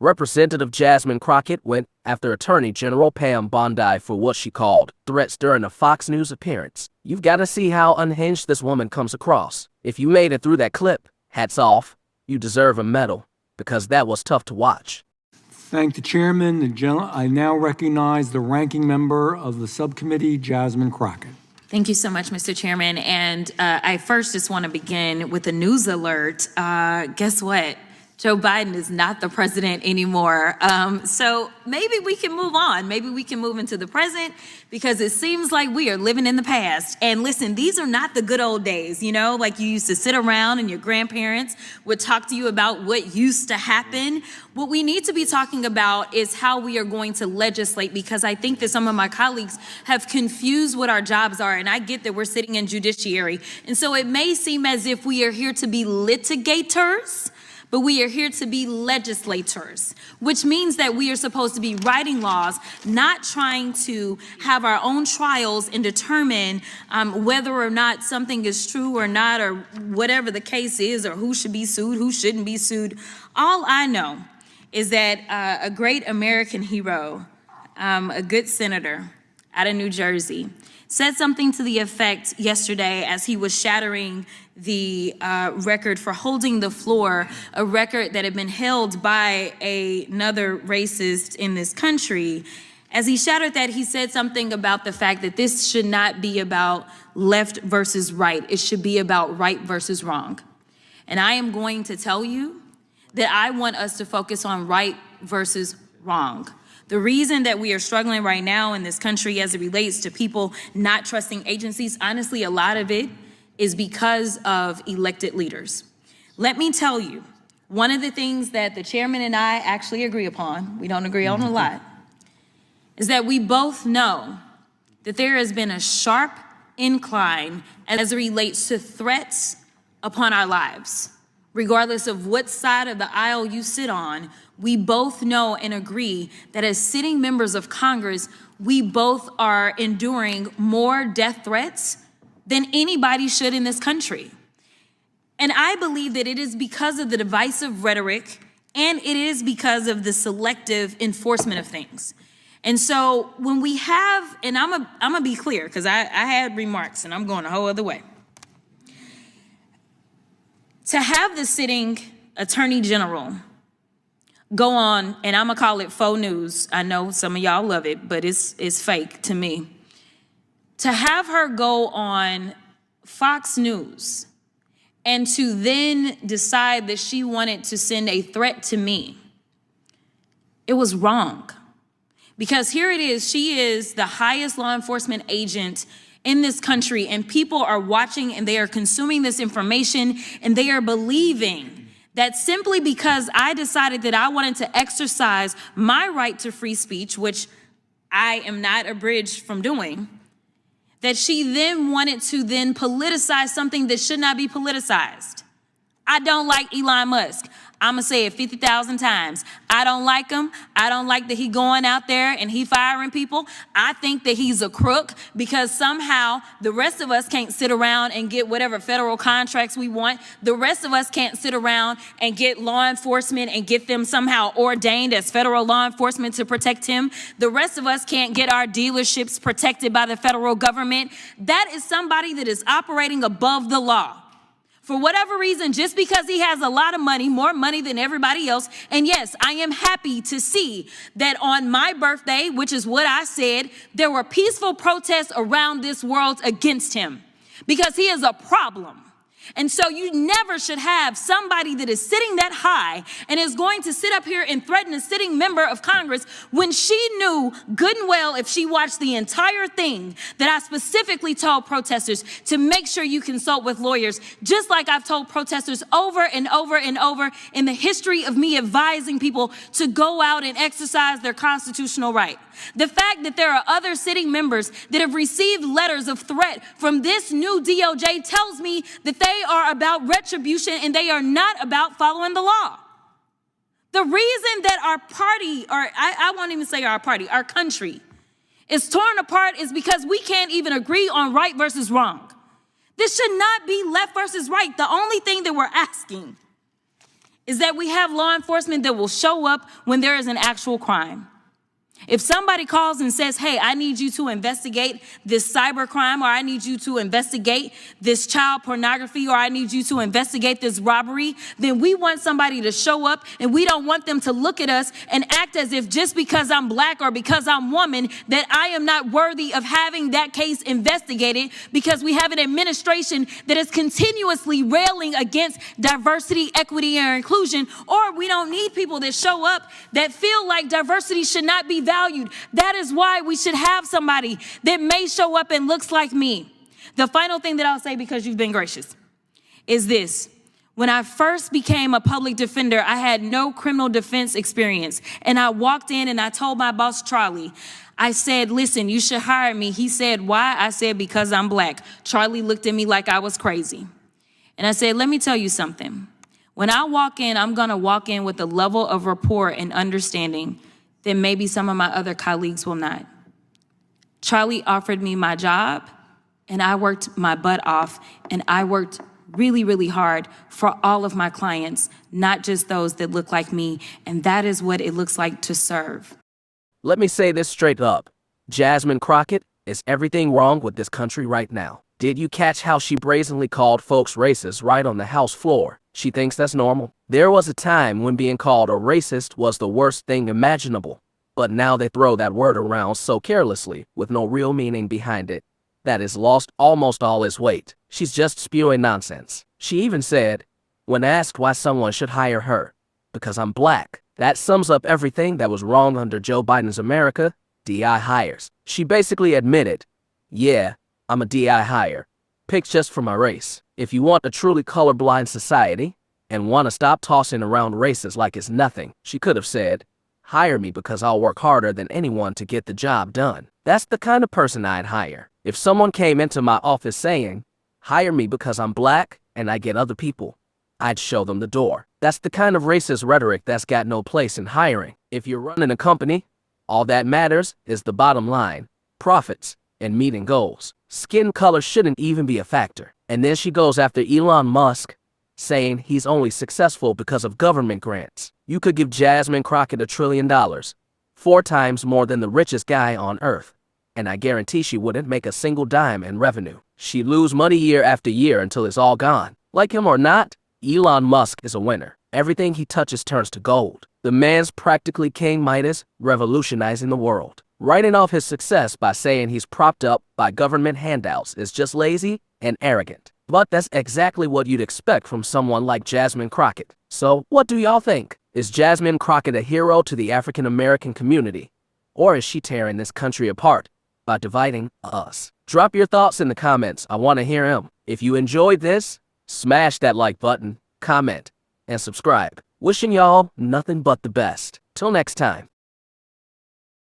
Representative Jasmine Crockett went after Attorney General Pam Bondi for what she called threats during a Fox News appearance. You've got to see how unhinged this woman comes across. If you made it through that clip, hats off. You deserve a medal, because that was tough to watch. Thank the chairman. I now recognize the ranking member of the subcommittee, Jasmine Crockett. Thank you so much, Mr. Chairman. And I first just want to begin with a news alert. Guess what? Joe Biden is not the president anymore. So maybe we can move on. Maybe we can move into the present, because it seems like we are living in the past. And listen, these are not the good old days, you know, like you used to sit around and your grandparents would talk to you about what used to happen. What we need to be talking about is how we are going to legislate, because I think that some of my colleagues have confused what our jobs are. And I get that we're sitting in judiciary. And so it may seem as if we are here to be litigators, but we are here to be legislators, which means that we are supposed to be writing laws, not trying to have our own trials and determine whether or not something is true or not, or whatever the case is, or who should be sued, who shouldn't be sued. All I know is that a great American hero, a good senator out of New Jersey, said something to the effect yesterday as he was shattering the record for holding the floor, a record that had been held by another racist in this country. As he shattered that, he said something about the fact that this should not be about left versus right. It should be about right versus wrong. And I am going to tell you that I want us to focus on right versus wrong. The reason that we are struggling right now in this country as it relates to people not trusting agencies, honestly, a lot of it is because of elected leaders. Let me tell you, one of the things that the chairman and I actually agree upon, we don't agree on a lot, is that we both know that there has been a sharp incline as it relates to threats upon our lives. Regardless of what side of the aisle you sit on, we both know and agree that as sitting members of Congress, we both are enduring more death threats than anybody should in this country. And I believe that it is because of the divisive rhetoric, and it is because of the selective enforcement of things. And so when we have, and I'm gonna be clear, because I had remarks and I'm going a whole other way. To have the sitting attorney general go on, and I'm gonna call it faux news. I know some of y'all love it, but it's fake to me. To have her go on Fox News and to then decide that she wanted to send a threat to me, it was wrong. Because here it is, she is the highest law enforcement agent in this country, and people are watching and they are consuming this information, and they are believing that simply because I decided that I wanted to exercise my right to free speech, which I am not abridged from doing, that she then wanted to then politicize something that should not be politicized. I don't like Elon Musk. I'm gonna say it 50,000 times. I don't like him. I don't like that he going out there and he firing people. I think that he's a crook, because somehow the rest of us can't sit around and get whatever federal contracts we want. The rest of us can't sit around and get law enforcement and get them somehow ordained as federal law enforcement to protect him. The rest of us can't get our dealerships protected by the federal government. That is somebody that is operating above the law. For whatever reason, just because he has a lot of money, more money than everybody else. And yes, I am happy to see that on my birthday, which is what I said, there were peaceful protests around this world against him, because he is a problem. And so you never should have somebody that is sitting that high and is going to sit up here and threaten a sitting member of Congress when she knew good and well, if she watched the entire thing, that I specifically told protesters to make sure you consult with lawyers, just like I've told protesters over and over and over in the history of me advising people to go out and exercise their constitutional right. The fact that there are other sitting members that have received letters of threat from this new DOJ tells me that they are about retribution and they are not about following the law. The reason that our party, or I won't even say our party, our country is torn apart is because we can't even agree on right versus wrong. This should not be left versus right. The only thing that we're asking is that we have law enforcement that will show up when there is an actual crime. If somebody calls and says, hey, I need you to investigate this cyber crime, or I need you to investigate this child pornography, or I need you to investigate this robbery, then we want somebody to show up, and we don't want them to look at us and act as if just because I'm black or because I'm woman, that I am not worthy of having that case investigated, because we have an administration that is continuously railing against diversity, equity, and inclusion, or we don't need people that show up that feel like diversity should not be valued. That is why we should have somebody that may show up and looks like me. The final thing that I'll say, because you've been gracious, is this. When I first became a public defender, I had no criminal defense experience. And I walked in and I told my boss, Charlie, I said, listen, you should hire me. He said, why? I said, because I'm black. Charlie looked at me like I was crazy. And I said, let me tell you something. When I walk in, I'm going to walk in with a level of rapport and understanding that maybe some of my other colleagues will not. Charlie offered me my job, and I worked my butt off, and I worked really, really hard for all of my clients, not just those that look like me, and that is what it looks like to serve. Let me say this straight up. Jasmine Crockett, is everything wrong with this country right now? Did you catch how she brazenly called folks racist right on the House floor? She thinks that's normal. There was a time when being called a racist was the worst thing imaginable. But now they throw that word around so carelessly, with no real meaning behind it, that it's lost almost all its weight. She's just spewing nonsense. She even said, when asked why someone should hire her, because I'm black. That sums up everything that was wrong under Joe Biden's America, DI hires. She basically admitted, yeah, I'm a DI hire, picked just for my race. If you want a truly colorblind society and want to stop tossing around races like it's nothing, she could have said, hire me because I'll work harder than anyone to get the job done. That's the kind of person I'd hire. If someone came into my office saying, hire me because I'm black and I get other people, I'd show them the door. That's the kind of racist rhetoric that's got no place in hiring. If you're running a company, all that matters is the bottom line, profits, and meeting goals. Skin color shouldn't even be a factor. And then she goes after Elon Musk, saying he's only successful because of government grants. You could give Jasmine Crockett $1 trillion, 4 times more than the richest guy on earth, and I guarantee she wouldn't make a single dime in revenue. She'd lose money year after year until it's all gone. Like him or not, Elon Musk is a winner. Everything he touches turns to gold. The man's practically King Midas, revolutionizing the world. Writing off his success by saying he's propped up by government handouts is just lazy and arrogant. But that's exactly what you'd expect from someone like Jasmine Crockett. So, what do y'all think? Is Jasmine Crockett a hero to the African American community? Or is she tearing this country apart by dividing us? Drop your thoughts in the comments. I want to hear them. If you enjoyed this, smash that like button, comment, and subscribe. Wishing y'all nothing but the best. Till next time.